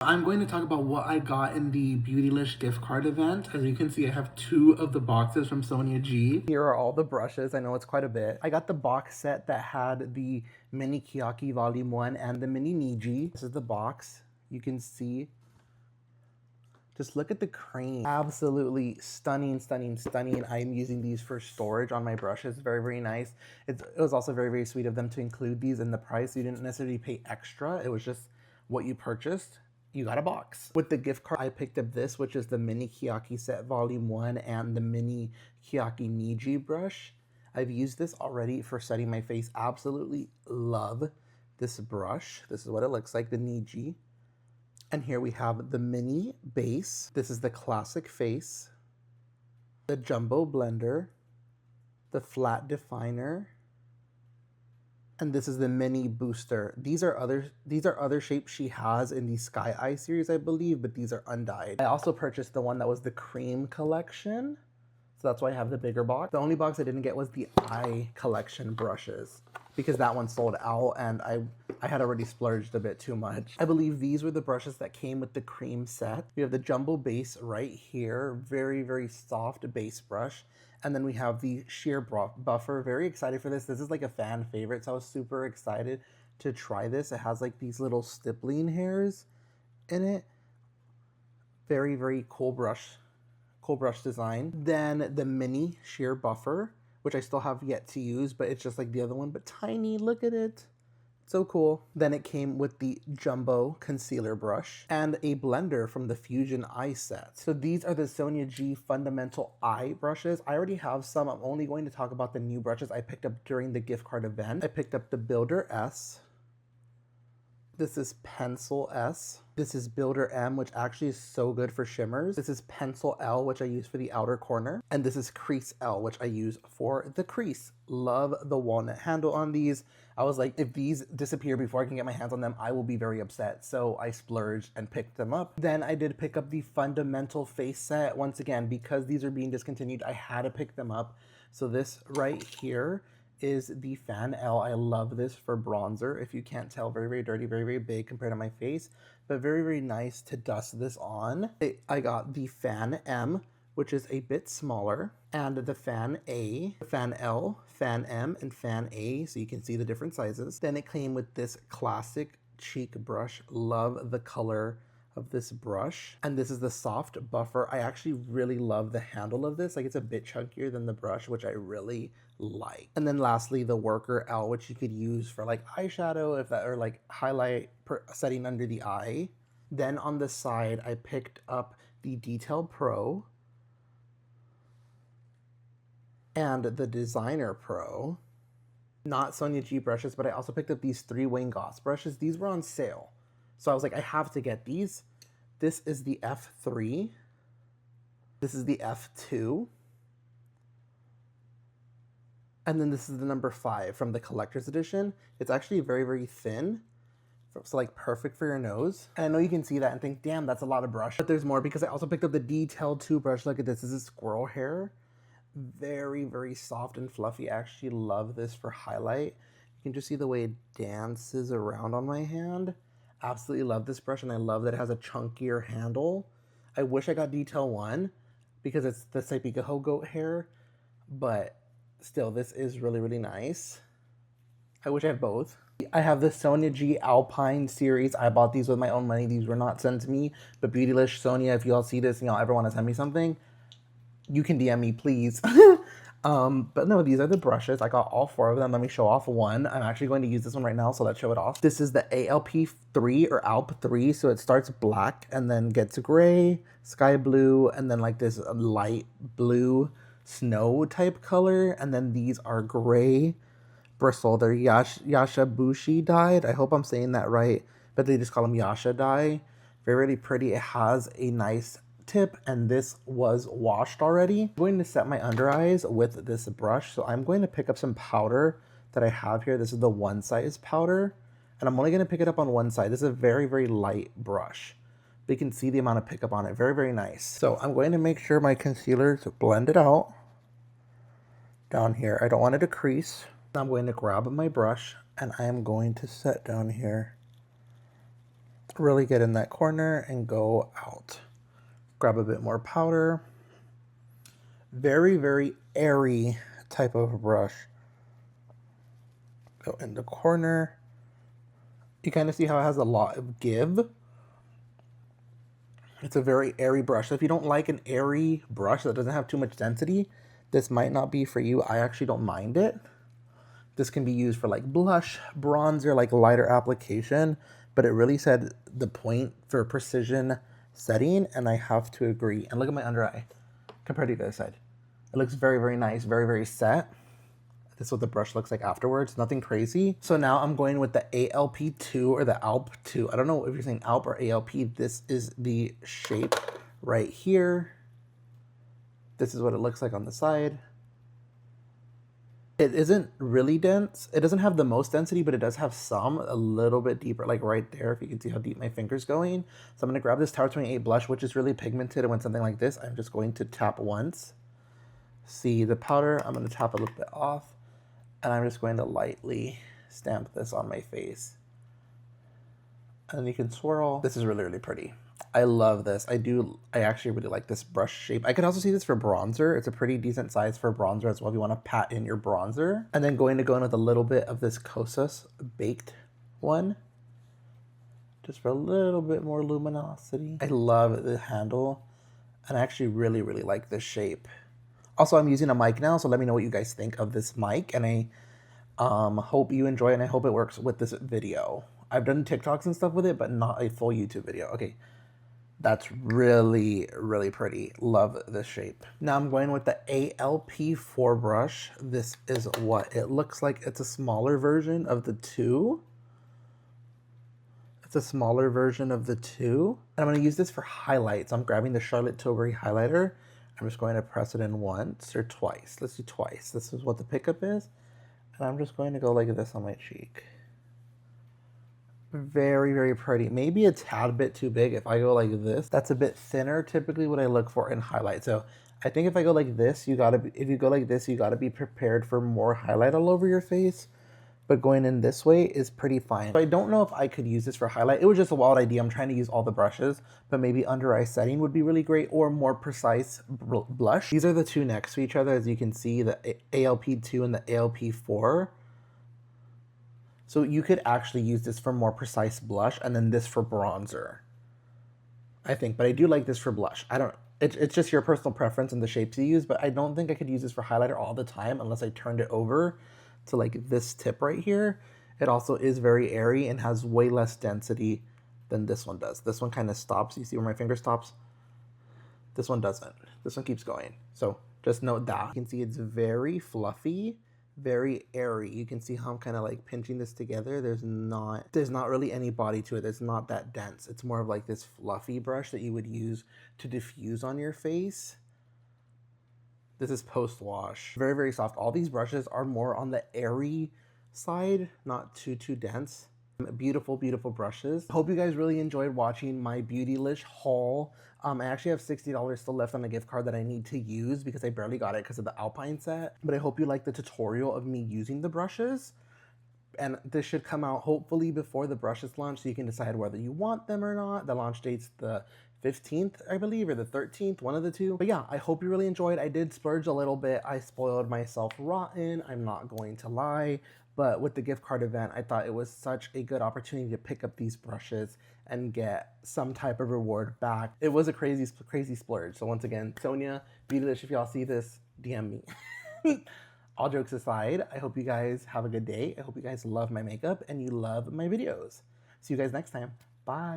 I'm going to talk about what I got in the Beautylish Gift Card Event. As you can see, I have 2 of the boxes from Sonia G. Here are all the brushes. I know it's quite a bit. I got the box set that had the mini Keyaki Volume 1 and the mini Niji. This is the box. You can see. Just look at the cream. Absolutely stunning, stunning, stunning. I'm using these for storage on my brushes. Very, very nice. It was also very, very sweet of them to include these in the price. You didn't necessarily pay extra. It was just what you purchased. You got a box. With the gift card, I picked up this, which is the mini Keyaki set volume 1 and the mini Keyaki Niji brush. I've used this already for setting my face. Absolutely love this brush. This is what it looks like, the Niji. And here we have the mini base. This is the classic face, the jumbo blender, the flat definer, and this is the mini booster. These are other shapes she has in the Sky Eye series, I believe, but these are undyed. I also purchased the one that was the cream collection, so that's why I have the bigger box. The only box I didn't get was the eye collection brushes because that one sold out and I had already splurged a bit too much. I believe these were the brushes that came with the cream set. We have the jumbo base right here, very, very soft base brush. And then we have the sheer buffer. Very excited for this. This is like a fan favorite, so I was super excited to try this. It has like these little stippling hairs in it. Very, very cool brush design. Then the mini sheer buffer, which I still have yet to use, but it's just like the other one, but tiny. Look at it. So cool. Then it came with the jumbo concealer brush and a blender from the Fusion Eye set. So these are the Sonia G Fundamental Eye brushes. I already have some. I'm only going to talk about the new brushes I picked up during the gift card event. I picked up the Builder S. This is Pencil S. This is Builder M, which actually is so good for shimmers. This is Pencil L, which I use for the outer corner. And this is Crease L, which I use for the crease. Love the walnut handle on these. I was like, if these disappear before I can get my hands on them, I will be very upset. So I splurged and picked them up. Then I did pick up the Fundamental Face set. Once again, because these are being discontinued, I had to pick them up. So this right here is the Fan L. I love this for bronzer. If you can't tell, very, very dirty, very, very big compared to my face, but very, very nice to dust this on. I got the Fan M, which is a bit smaller, and the Fan A, Fan L, Fan M, and Fan A, so you can see the different sizes. Then it came with this classic cheek brush. Love the color of this brush. And this is the soft buffer. I actually really love the handle of this. Like, it's a bit chunkier than the brush, which I really like. And then lastly, the Worker L, which you could use for like eyeshadow, if that, or like highlight setting under the eye. Then on the side, I picked up the Detail Pro and the Designer Pro. Not Sonia G brushes, but I also picked up these 3 Wayne Goss brushes. These were on sale. So I was like, I have to get these. This is the F3. This is the F2. And then this is the number 5 from the collector's edition. It's actually very, very thin. So like perfect for your nose. And I know you can see that and think, damn, that's a lot of brush. But there's more because I also picked up the Detail 2 brush. Look at this. This is squirrel hair. Very, very soft and fluffy. I actually love this for highlight. You can just see the way it dances around on my hand. Absolutely love this brush, and I love that it has a chunkier handle. I wish I got Detail 1 because it's the Saipikaho goat hair, but still, this is really, really nice. I wish I had both. I have the Sonia G Alpine Series. I bought these with my own money. These were not sent to me, but Beautylish, Sonia, if y'all see this and y'all ever want to send me something, you can DM me, please. But no, these are the brushes. I got all 4 of them. Let me show off one. I'm actually going to use this one right now, so let's show it off. This is the ALP3 or ALP3. So it starts black and then gets gray, sky blue, and then like this light blue snow type color. And then these are gray bristle. They're Yasha-dyed. I hope I'm saying that right, but they just call them Yasha-dyed. Very, really pretty. It has a nice tip, and this was washed already. I'm going to set my under eyes with this brush, so I'm going to pick up some powder that I have here. This is the one size powder, and I'm only going to pick it up on one side. This is a very, very light brush, but you can see the amount of pickup on it. Very, very nice. So I'm going to make sure my concealer is blended out down here. I don't want it to crease. I'm going to grab my brush, and I am going to set down here really get in that corner and go out. Grab a bit more powder. Very, very airy type of brush. Go in the corner. You kind of see how it has a lot of give. It's a very airy brush. So if you don't like an airy brush that doesn't have too much density, this might not be for you. I actually don't mind it. This can be used for like blush, bronzer, like lighter application, but it really said the point for precision setting, and I have to agree. And look at my under eye compared to the other side. It looks very, very nice, very, very set. This is what the brush looks like afterwards. Nothing crazy. So now I'm going with the ALP2 or the ALP 2. I don't know if you're saying ALP or ALP. This is the shape right here. This is what it looks like on the side. It isn't really dense. It doesn't have the most density, but it does have some, a little bit deeper, like right there, if you can see how deep my finger's going. So I'm gonna grab this Tower 28 blush, which is really pigmented, and when something like this, I'm just going to tap once. See the powder, I'm gonna tap a little bit off, and I'm just going to lightly stamp this on my face. And you can swirl. This is really, really pretty. I love this. I actually really like this brush shape. I could also see this for bronzer. It's a pretty decent size for bronzer as well if you want to pat in your bronzer. And then going to go in with a little bit of this Kosas baked one. Just for a little bit more luminosity. I love the handle. And I actually really, really like this shape. Also, I'm using a mic now, so let me know what you guys think of this mic. And I hope you enjoy it, and I hope it works with this video. I've done TikToks and stuff with it, but not a full YouTube video. Okay, that's really, really pretty. Love this shape. Now I'm going with the ALP4 brush. This is what it looks like. It's a smaller version of the 2. It's a smaller version of the 2. And I'm going to use this for highlights. I'm grabbing the Charlotte Tilbury highlighter. I'm just going to press it in once or twice. Let's do twice. This is what the pickup is. And I'm just going to go like this on my cheek. Very, very pretty. Maybe a tad bit too big if I go like this. That's a bit thinner, typically what I look for in highlight. So I think if I go like this, if you go like this, you gotta be prepared for more highlight all over your face. But going in this way is pretty fine. So I don't know if I could use this for highlight. It was just a wild idea. I'm trying to use all the brushes, but maybe under eye setting would be really great, or more precise blush. These are the two next to each other, as you can see, the ALP2 and the ALP4. So you could actually use this for more precise blush and then this for bronzer, I think. But I do like this for blush. It's just your personal preference and the shapes you use, but I don't think I could use this for highlighter all the time unless I turned it over to like this tip right here. It also is very airy and has way less density than this one does. This one kind of stops. You see where my finger stops? This one doesn't. This one keeps going. So just note that. You can see it's very fluffy, very airy. You can see how I'm kind of like pinching this together. There's not really any body to it. It's not that dense. It's more of like this fluffy brush that you would use to diffuse on your face. This is post-wash. Very, very soft. All these brushes are more on the airy side, not too dense. Beautiful, beautiful brushes. Hope you guys really enjoyed watching my Beautylish haul. I actually have $60 still left on a gift card that I need to use because I barely got it because of the Alpine set. But I hope you like the tutorial of me using the brushes. And this should come out hopefully before the brushes launch, so you can decide whether you want them or not. The launch date's the 15th, I believe, or the 13th, one of the two. But yeah, I hope you really enjoyed. I did splurge a little bit. I spoiled myself rotten, I'm not going to lie. But with the gift card event, I thought it was such a good opportunity to pick up these brushes and get some type of reward back. It was a crazy, crazy splurge. So once again, Sonia, Beautylish, if y'all see this, DM me. All jokes aside, I hope you guys have a good day. I hope you guys love my makeup and you love my videos. See you guys next time. Bye.